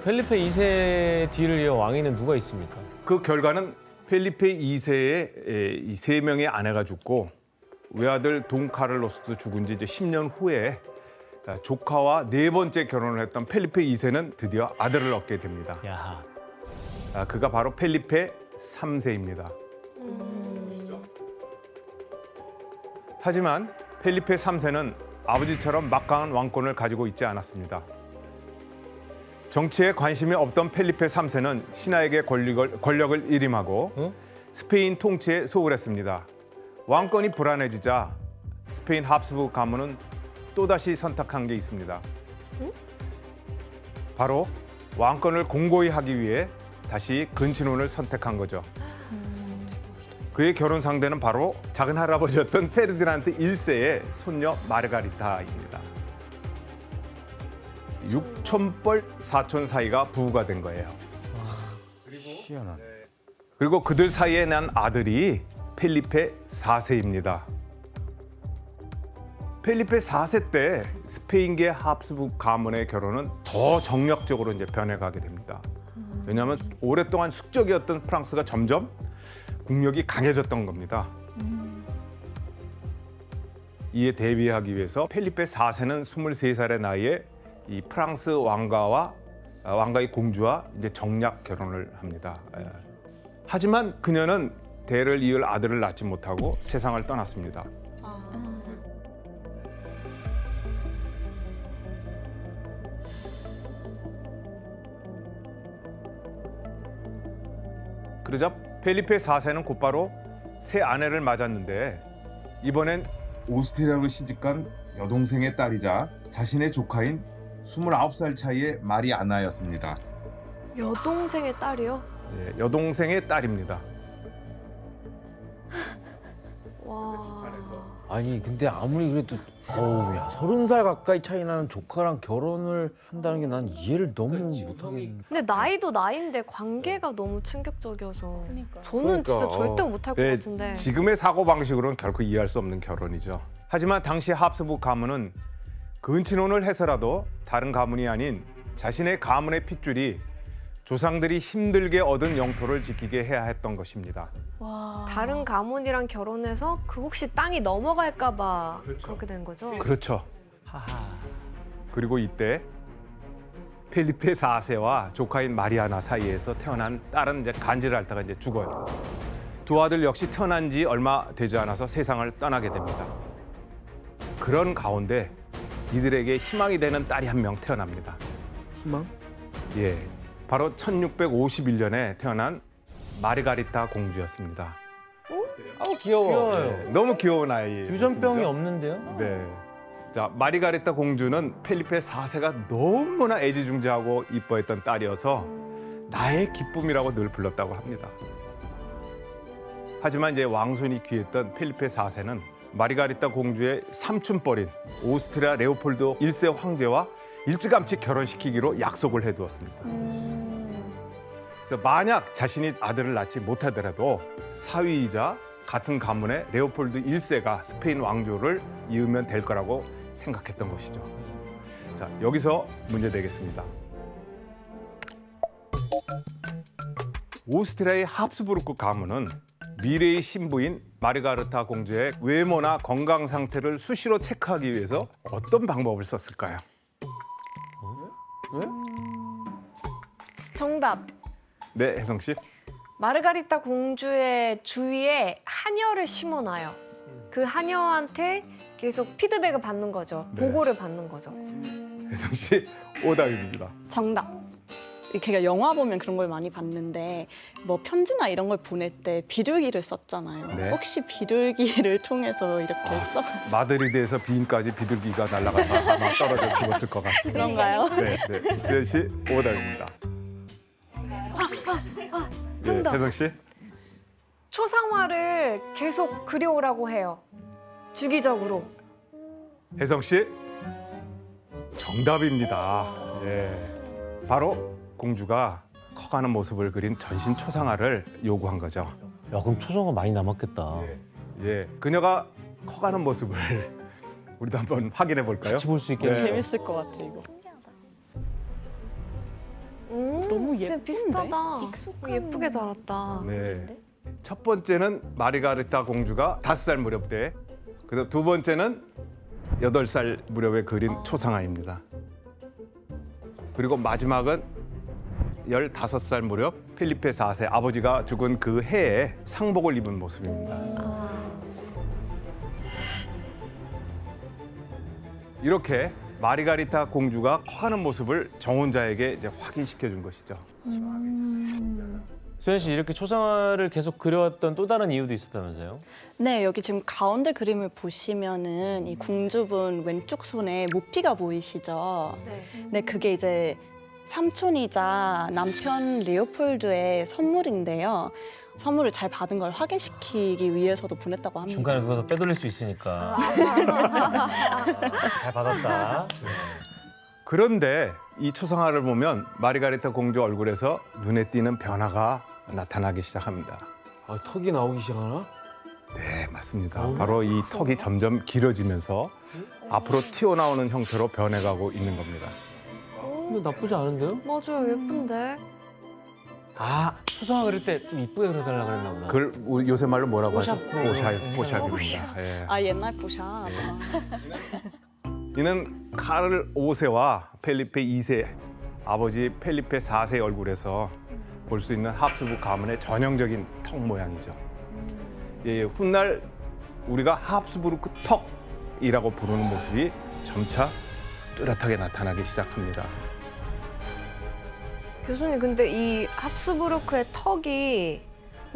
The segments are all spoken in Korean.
펠리페 2세 뒤를 이어 왕위는 누가 있습니까? 그 결과는 펠리페 2세의 이 세 명의 아내가 죽고 외아들 돈 카를로스도 죽은 지 이제 10년 후에 조카와 네 번째 결혼을 했던 펠리페 2세는 드디어 아들을 얻게 됩니다. 야, 그가 바로 펠리페 3세입니다. 하지만 펠리페 3세는 아버지처럼 막강한 왕권을 가지고 있지 않았습니다. 정치에 관심이 없던 펠리페 3세는 신하에게 권력을 일임하고 스페인 통치에 속을 했습니다. 왕권이 불안해지자 스페인 합스부르크 가문은 또다시 선택한 게 있습니다. 바로 왕권을 공고히 하기 위해 다시 근친혼을 선택한 거죠. 그의 결혼 상대는 바로 작은 할아버지였던 페르디난드 1세의 손녀 마르가리타입니다. 6촌뻘 4촌 사이가 부부가 된 거예요. 희한하네. 그리고 그들 사이에 난 아들이 펠리페 4세입니다. 펠리페 4세 때 스페인계 합스부르크 가문의 결혼은 더 정략적으로 이제 변해가게 됩니다. 왜냐하면 오랫동안 숙적이었던 프랑스가 점점 국력이 강해졌던 겁니다. 이에 대비하기 위해서 펠리페 4세는 23살의 나이에 이 프랑스 왕가의 공주와 이제 정략 결혼을 합니다. 하지만 그녀는 대를 이을 아들을 낳지 못하고 세상을 떠났습니다. 그러자 펠리페 4세는 곧바로 새 아내를 맞았는데 이번엔 오스트리아로 시집간 여동생의 딸이자 자신의 조카인 29살 차이의 마리아나였습니다. 여동생의 딸이요? 네, 여동생의 딸입니다. 와. 아니 근데 아무리 그래도 어우 야 30살 가까이 차이 나는 조카랑 결혼을 한다는 게 난 이해를 너무 못하겠네. 근데 나이도 나이인데 관계가 너무 충격적이어서 저는 그러니까, 진짜 절대 못할 것 네, 같은데. 지금의 사고방식으로는 결코 이해할 수 없는 결혼이죠. 하지만 당시 합스부르크 가문은 근친혼을 해서라도 다른 가문이 아닌 자신의 가문의 핏줄이 조상들이 힘들게 얻은 영토를 지키게 해야 했던 것입니다. 다른 가문이랑 결혼해서 그 혹시 땅이 넘어갈까 봐 그렇게 된 거죠? 그렇죠. 하하. 그리고 이때 펠리페 4세와 조카인 마리아나 사이에서 태어난 딸은 이제 간질을 앓다가 이제 죽어요. 두 아들 역시 태어난 지 얼마 되지 않아서 세상을 떠나게 됩니다. 그런 가운데 이들에게 희망이 되는 딸이 한 명 태어납니다. 희망? 예, 바로 1651년에 태어난 마르가리타 공주였습니다. 아우 귀여워. 귀여워요. 네, 너무 귀여운 아이. 유전병이 없는데요? 네. 자, 마르가리타 공주는 펠리페 4세가 너무나 애지중지하고 이뻐했던 딸이어서 나의 기쁨이라고 늘 불렀다고 합니다. 하지만 이제 왕손이 귀했던 펠리페 4세는 마르가리타 공주의 삼촌뻘인 오스트리아 레오폴드 1세 황제와 일찌감치 결혼시키기로 약속을 해두었습니다. 그래서 만약 자신이 아들을 낳지 못하더라도 사위이자 같은 가문의 레오폴드 1세가 스페인 왕조를 이으면 될 거라고 생각했던 것이죠. 자, 여기서 문제 되겠습니다. 오스트리아의 합스부르크 가문은 미래의 신부인 마르가르타 공주의 외모나 건강 상태를 수시로 체크하기 위해서 어떤 방법을 썼을까요? 정답. 네, 혜성 씨. 마르가리타 공주의 주위에 하녀를 심어놔요. 그 하녀한테 계속 피드백을 받는 거죠. 네. 보고를 받는 거죠. 혜성 씨 오답입니다. 정답. 걔가 영화 보면 그런 걸 많이 봤는데 뭐 편지나 이런 걸 보낼 때 비둘기를 썼잖아요. 네. 혹시 비둘기를 통해서 이렇게 써 마드리드에서 비인까지 비둘기가 날아가서 아마 떨어져 죽었을 것 같아요. 그런가요? 네, 네. 수현 씨 오답입니다. 정답. 혜성 씨. 초상화를 계속 그려오라고 해요. 주기적으로. 혜성 씨 정답입니다. 예, 바로 공주가 커가는 모습을 그린 전신 초상화를 요구한 거죠. 야, 그럼 초성화 많이 남았겠다. 예, 그녀가 커가는 모습을 우리도 한번 확인해 볼까요? 같이 볼 수 있겠네요. 네. 재밌을 것 같아 이거. 너무 진짜 예쁜데? 비슷하다. 익숙한 예쁘게 자랐다. 네. 첫 번째는 마르가리타 공주가 5살 무렵 때, 그다음 두 번째는 8살 무렵에 그린 초상화입니다. 그리고 마지막은 15살 무렵 필리페 4세 아버지가 죽은 그 해에 상복을 입은 모습입니다. 이렇게 마르가리타 공주가 커가는 모습을 정혼자에게 이제 확인시켜 준 것이죠. 수현 씨 이렇게 초상화를 계속 그려왔던 또 다른 이유도 있었다면서요? 네, 여기 지금 가운데 그림을 보시면은 이 궁주분 왼쪽 손에 모피가 보이시죠? 네. 네, 그게 이제 삼촌이자 남편 레오폴드의 선물인데요. 선물을 잘 받은 걸 확인시키기 위해서도 보냈다고 합니다. 중간에 그거 빼돌릴 수 있으니까. 잘 받았다. 그런데 이 초상화를 보면 마르가리타 공주 얼굴에서 눈에 띄는 변화가 나타나기 시작합니다. 아, 턱이 나오기 시작하나? 네, 맞습니다. 바로 이 턱이 점점 길어지면서 앞으로 튀어나오는 형태로 변해가고 있는 겁니다. 근데 나쁘지 않은데요? 맞아요, 예쁜데. 아, 초상화 그릴 때 좀 이쁘게 그려달라 그랬나 보다. 그걸 우리 요새 말로 뭐라고 하죠? 뽀샵. 뽀샵입니다. 예. 아, 옛날 포샵. 이는 카를 5세와 펠리페 2세, 아버지 펠리페 4세의 얼굴에서 볼 수 있는 합수부 가문의 전형적인 턱 모양이죠. 예, 훗날 우리가 합수부르크 턱이라고 부르는 모습이 점차 뚜렷하게 나타나기 시작합니다. 교수님, 근데 이 합스부르크의 턱이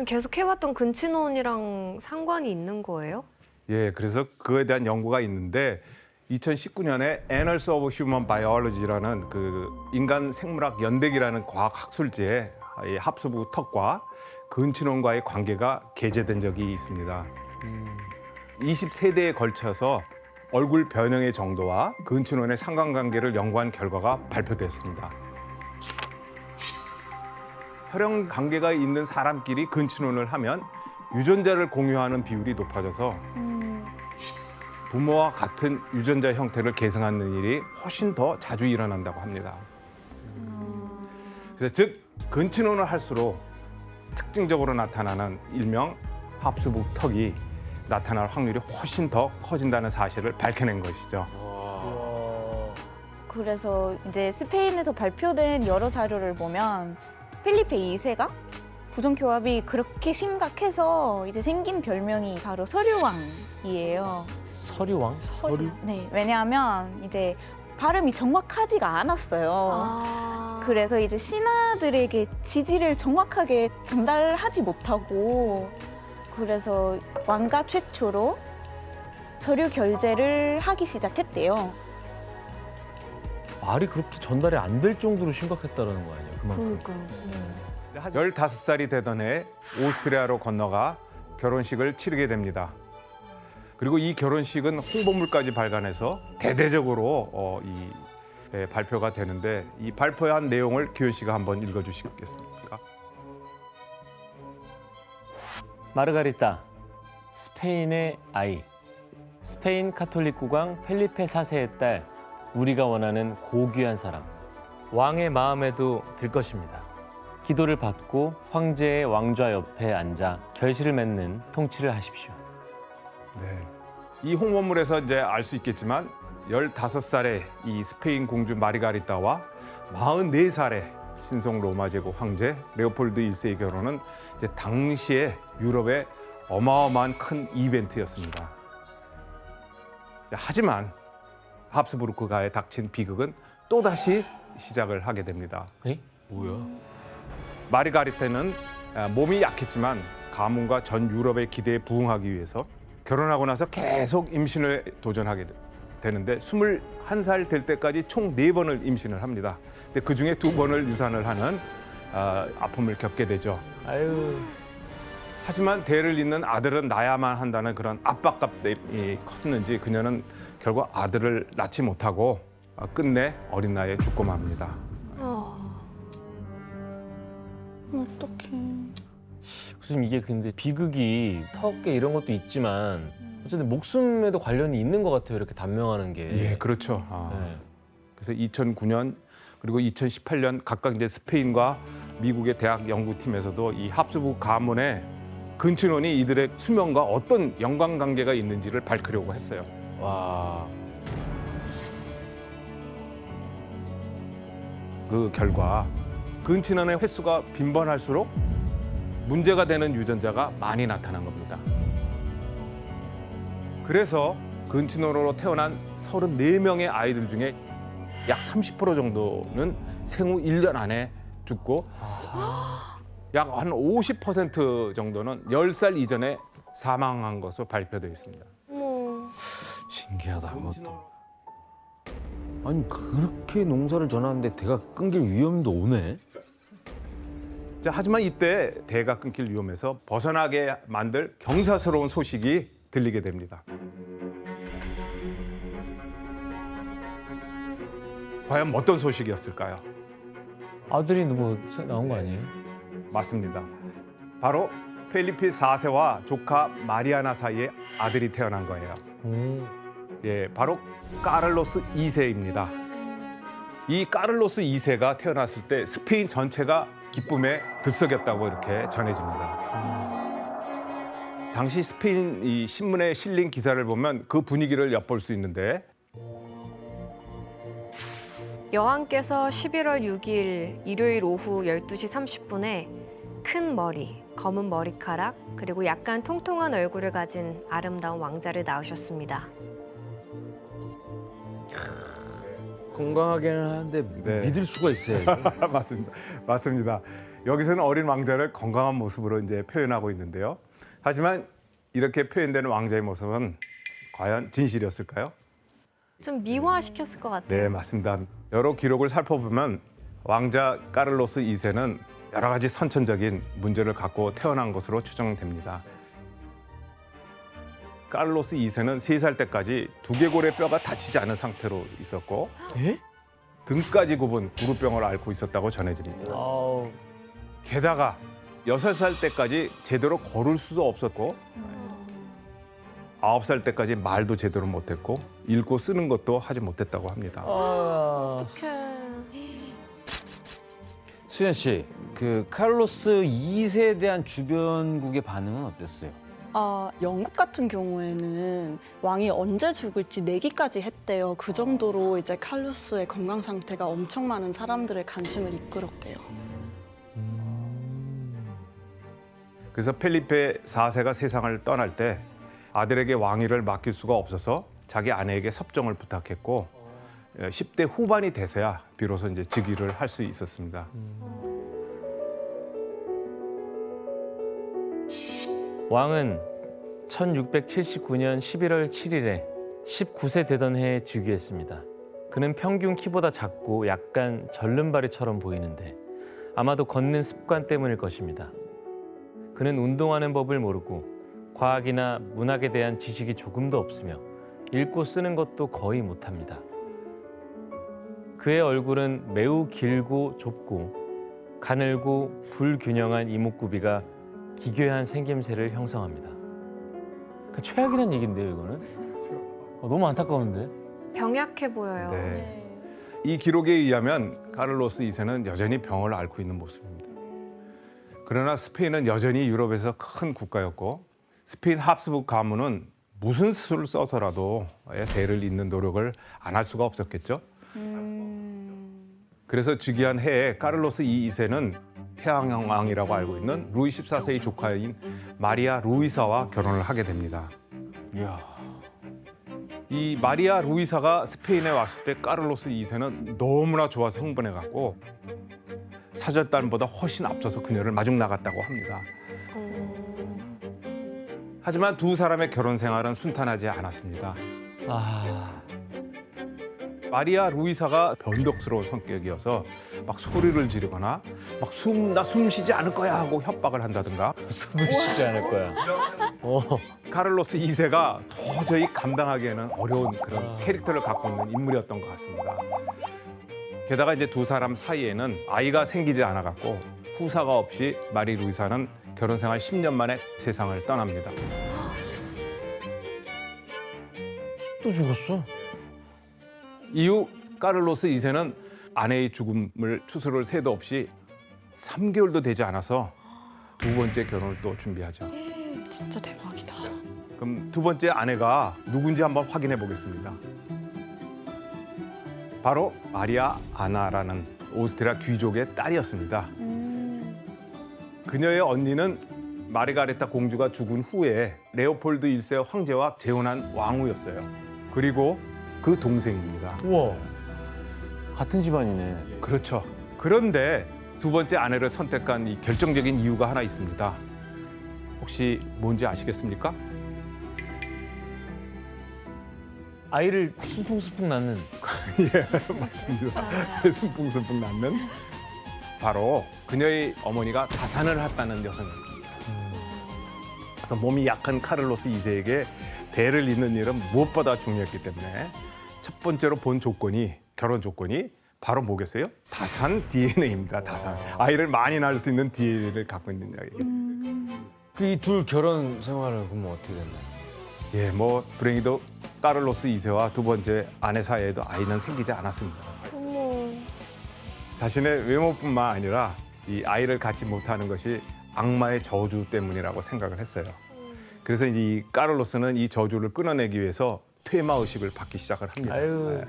계속 해왔던 근친혼이랑 상관이 있는 거예요? 예, 그래서 그거에 대한 연구가 있는데 2019년에 Annals of Human Biology라는 그 인간 생물학 연대기라는 과학 학술지에 이 합수부 턱과 근친혼과의 관계가 게재된 적이 있습니다. 20세대에 걸쳐서 얼굴 변형의 정도와 근친혼의 상관관계를 연구한 결과가 발표됐습니다. 혈연 관계가 있는 사람끼리 근친혼을 하면 유전자를 공유하는 비율이 높아져서 부모와 같은 유전자 형태를 계승하는 일이 훨씬 더 자주 일어난다고 합니다. 그래서 즉 근친혼을 할수록 특징적으로 나타나는 일명 합수부 턱이 나타날 확률이 훨씬 더 커진다는 사실을 밝혀낸 것이죠. 그래서 이제 스페인에서 발표된 여러 자료를 보면 필리페 2세가 부정교합이 그렇게 심각해서 이제 생긴 별명이 바로 서류왕이에요. 서류왕? 서류? 네, 왜냐하면 이제 발음이 정확하지가 않았어요. 그래서 이제 신하들에게 지지를 정확하게 전달하지 못하고 그래서 왕가 최초로 서류 결제를 하기 시작했대요. 말이 그렇게 전달이 안 될 정도로 심각했다는 거 아니에요? 그만큼. 그러니까. 15살이 되던 해 오스트리아로 건너가 결혼식을 치르게 됩니다. 그리고 이 결혼식은 홍보물까지 발간해서 대대적으로 발표가 되는데 이 발표한 내용을 규현 씨가 한번 읽어주시겠습니까? 마르가리타, 스페인의 아이, 스페인 카톨릭 국왕 펠리페 4세의 딸, 우리가 원하는 고귀한 사람. 왕의 마음에도 들 것입니다. 기도를 받고 황제의 왕좌 옆에 앉아 결실을 맺는 통치를 하십시오. 네. 이 홍보물에서 이제 알 수 있겠지만 15살의 이 스페인 공주 마르가리타와 44살의 신성 로마 제국 황제 레오폴드 1세의 결혼은 이제 당시에 유럽의 어마어마한 큰 이벤트였습니다. 하지만 합스부르크가에 닥친 비극은 또다시 시작을 하게 됩니다. 에? 뭐야? 마르가리타는 몸이 약했지만 가문과 전 유럽의 기대에 부응하기 위해서 결혼하고 나서 계속 임신을 도전하게 되는데 21살 될 때까지 총 4번을 임신을 합니다. 근데 그중에 2번을 유산을 하는 아픔을 겪게 되죠. 아유. 하지만 대를 잇는 아들은 낳아야만 한다는 그런 압박감이 컸는지 그녀는 결국 아들을 낳지 못하고 끝내 어린 나이에 죽고 맙니다. 어떡해. 교수님 이게 근데 비극이 턱에 이런 것도 있지만 어쨌든 목숨에도 관련이 있는 것 같아요. 이렇게 단명하는 게. 예, 그렇죠. 네. 그래서 2009년 그리고 2018년 각각 이제 스페인과 미국의 대학 연구팀에서도 이 합수부 가문의 근친혼이 이들의 수명과 어떤 연관관계가 있는지를 밝히려고 했어요. 와. 그 결과 근친혼의 횟수가 빈번할수록 문제가 되는 유전자가 많이 나타난 겁니다. 그래서 근친혼으로 태어난 34명의 아이들 중에 약 30% 정도는 생후 1년 안에 죽고 약 한 50% 정도는 10살 이전에 사망한 것으로 발표되어 있습니다. 어머. 신기하다 그것도. 아니 그렇게 농사를 전하는데 대가 끊길 위험도 오네. 자, 하지만 이때 대가 끊길 위험에서 벗어나게 만들 경사스러운 소식이 들리게 됩니다. 과연 어떤 소식이었을까요? 아들이 뭐 나온 거 아니에요? 맞습니다. 바로 펠리페 4세와 조카 마리아나 사이에 아들이 태어난 거예요. 예, 바로 카를로스 2세입니다. 이 카를로스 2세가 태어났을 때 스페인 전체가 기쁨에 들썩였다고 이렇게 전해집니다. 당시 스페인 이 신문에 실린 기사를 보면 그 분위기를 엿볼 수 있는데 여왕께서 11월 6일 일요일 오후 12시 30분에 큰 머리, 검은 머리카락, 그리고 약간 통통한 얼굴을 가진 아름다운 왕자를 낳으셨습니다. 건강하게는 하는데 네. 믿을 수가 있어요. 맞습니다. 맞습니다. 여기서는 어린 왕자를 건강한 모습으로 이제 표현하고 있는데요. 하지만 이렇게 표현되는 왕자의 모습은 과연 진실이었을까요? 좀 미화시켰을 것 같아요. 네, 맞습니다. 여러 기록을 살펴보면 왕자 카를로스 2세는 여러 가지 선천적인 문제를 갖고 태어난 것으로 추정됩니다. 카를로스 2세는 3살 때까지 두개골의 뼈가 다치지 않은 상태로 있었고 등까지 굽은 구루병을 앓고 있었다고 전해집니다. 아우. 게다가 6살 때까지 제대로 걸을 수도 없었고 9살 때까지 말도 제대로 못했고 읽고 쓰는 것도 하지 못했다고 합니다. 어떡해. 수현 씨, 그 카를로스 2세에 대한 주변국의 반응은 어땠어요? 영국 같은 경우에는 왕이 언제 죽을지 내기까지 했대요. 그 정도로 이제 칼루스의 건강 상태가 엄청 많은 사람들의 관심을 이끌었대요. 그래서 펠리페 4세가 세상을 떠날 때 아들에게 왕위를 맡길 수가 없어서 자기 아내에게 섭정을 부탁했고 10대 후반이 돼서야 비로소 이제 즉위를 할 수 있었습니다. 왕은 1679년 11월 7일에 19세 되던 해에 즉위했습니다. 그는 평균 키보다 작고 약간 절름발이처럼 보이는데 아마도 걷는 습관 때문일 것입니다. 그는 운동하는 법을 모르고 과학이나 문학에 대한 지식이 조금도 없으며 읽고 쓰는 것도 거의 못합니다. 그의 얼굴은 매우 길고 좁고 가늘고 불균형한 이목구비가 기괴한 생김새를 형성합니다. 그 최악이란 얘긴데요, 이거는? 너무 안타까운데? 병약해 보여요. 네. 이 기록에 의하면 카를로스 2세는 여전히 병을 앓고 있는 모습입니다. 그러나 스페인은 여전히 유럽에서 큰 국가였고 스페인 합스부르크 가문은 무슨 수를 써서라도 대를 잇는 노력을 안 할 수가 없었겠죠. 그래서 즉위한 해에 카를로스 2세는 태양왕 왕이라고 알고 있는 루이 14세의 조카인 마리아 루이사와 결혼을 하게 됩니다. 이야. 이 마리아 루이사가 스페인에 왔을 때 카를로스 2세는 너무나 좋아서 흥분해갖고 사절단보다 훨씬 앞서서 그녀를 마중 나갔다고 합니다. 하지만 두 사람의 결혼 생활은 순탄하지 않았습니다. 마리아 루이사가 변덕스러운 성격이어서 막 소리를 지르거나 막 나 숨 쉬지 않을 거야 하고 협박을 한다든가 숨을 쉬지 않을 거야. 카를로스 2세가 도저히 감당하기에는 어려운 그런 캐릭터를 갖고 있는 인물이었던 것 같습니다. 게다가 이제 두 사람 사이에는 아이가 생기지 않아갖고 후사가 없이 마리 루이사는 결혼 생활 10년 만에 세상을 떠납니다. 또 죽었어? 이후 카를로스 2세는 아내의 죽음을 추수를 새도 없이 3개월도 되지 않아서 두 번째 결혼을 또 준비하죠. 진짜 대박이다. 그럼 두 번째 아내가 누군지 한번 확인해 보겠습니다. 바로 마리아 아나라는 오스트리아 귀족의 딸이었습니다. 그녀의 언니는 마르가레타 공주가 죽은 후에 레오폴드 1세 황제와 재혼한 왕후였어요. 그리고 그 동생입니다. 우와. 같은 집안이네. 그렇죠. 그런데 두 번째 아내를 선택한 이 결정적인 이유가 하나 있습니다. 혹시 뭔지 아시겠습니까? 아이를 순풍순풍 낳는. 예, 맞습니다. 순풍순풍 낳는 바로 그녀의 어머니가 다산을 했다는 여성이었습니다. 그래서 몸이 약한 카를로스 2세에게 대를 잇는 일은 무엇보다 중요했기 때문에 첫 번째로 본 조건이 결혼 조건이 바로 뭐겠어요? 다산 DNA입니다. 다산. 아이를 많이 낳을 수 있는 DNA를 갖고 있는 이야기. 그 이 둘 결혼 생활은 그러면 어떻게 됐나요? 예, 뭐 불행히도 카를로스 2세와 두 번째 아내 사이에도 아이는 생기지 않았습니다. 자신의 외모뿐만 아니라 이 아이를 갖지 못하는 것이 악마의 저주 때문이라고 생각을 했어요. 그래서 이제 이 카를로스는 이 저주를 끊어내기 위해서 퇴마 의식을 받기 시작을 합니다. 아유.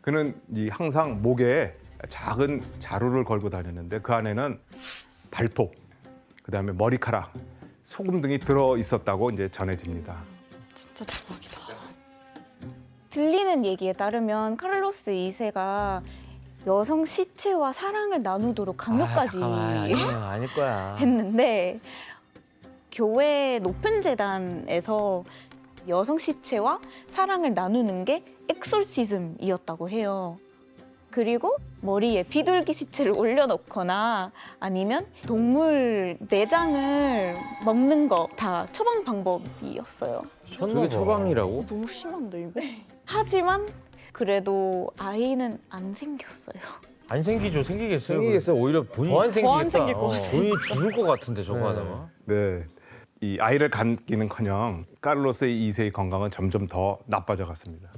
그는 이 항상 목에 작은 자루를 걸고 다녔는데 그 안에는 발톱, 그다음에 머리카락, 소금 등이 들어 있었다고 이제 전해집니다. 진짜 대박이다. 들리는 얘기에 따르면 카를로스 2세가 여성 시체와 사랑을 나누도록 강요까지 아닐 거야. 했는데 교회 높은 재단에서 여성 시체와 사랑을 나누는 게 엑소시즘이었다고 해요. 그리고 머리에 비둘기 시체를 올려놓거나 아니면 동물 내장을 먹는 거 다 처방 방법이었어요. 저게 처방이라고? 너무 심한데 이거? 하지만 그래도 아이는 안 생겼어요. 안 생기죠. 생기겠어요. 생기겠어요. 오히려 본인이 더안 생기겠다. 생길 것 같아. 본인이 죽을 것 같은데 저거 네. 하다가. 네, 이 아이를 갖기는커녕 카를로스 2세의 건강은 점점 더 나빠져 갔습니다.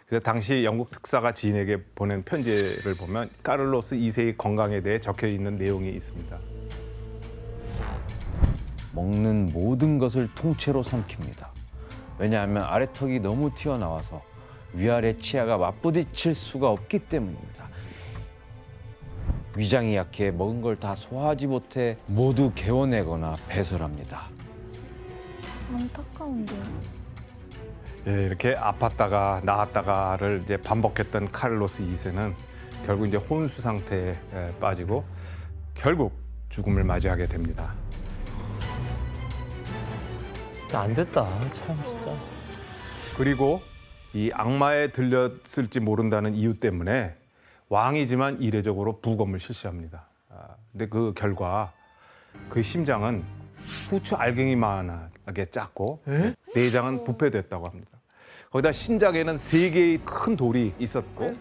그래서 당시 영국 특사가 지인에게 보낸 편지를 보면 카를로스 2세의 건강에 대해 적혀 있는 내용이 있습니다. 먹는 모든 것을 통째로 삼킵니다. 왜냐하면 아래턱이 너무 튀어나와서 위아래 치아가 맞부딪힐 수가 없기 때문입니다. 위장이 약해 먹은 걸 다 소화하지 못해 모두 개워내거나 배설합니다. 안타까운데요. 예, 이렇게 아팠다가 나았다가를 이제 반복했던 카를로스 2세는 결국 이제 혼수 상태에 빠지고 결국 죽음을 맞이하게 됩니다. 안 됐다. 참 진짜. 그리고 이 악마에 들렸을지 모른다는 이유 때문에 왕이지만 이례적으로 부검을 실시합니다. 근데 그 결과 그 심장은 후추 알갱이만하게 작고 내장은 부패됐다고 합니다. 거기다 신장에는 3개의 큰 돌이 있었고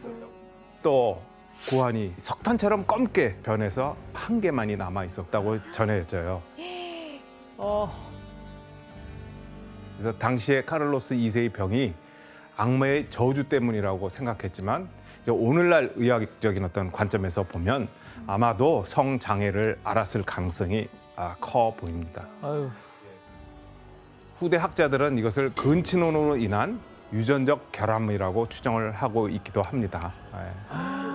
또 고환이 석탄처럼 검게 변해서 1개만이 남아 있었다고 전해져요. 그래서 당시에 카를로스 2세의 병이 악마의 저주 때문이라고 생각했지만 이제 오늘날 의학적인 어떤 관점에서 보면 아마도 성장애를 앓았을 가능성이 커 보입니다. 아유. 후대 학자들은 이것을 근친혼으로 인한 유전적 결함이라고 추정을 하고 있기도 합니다. 예.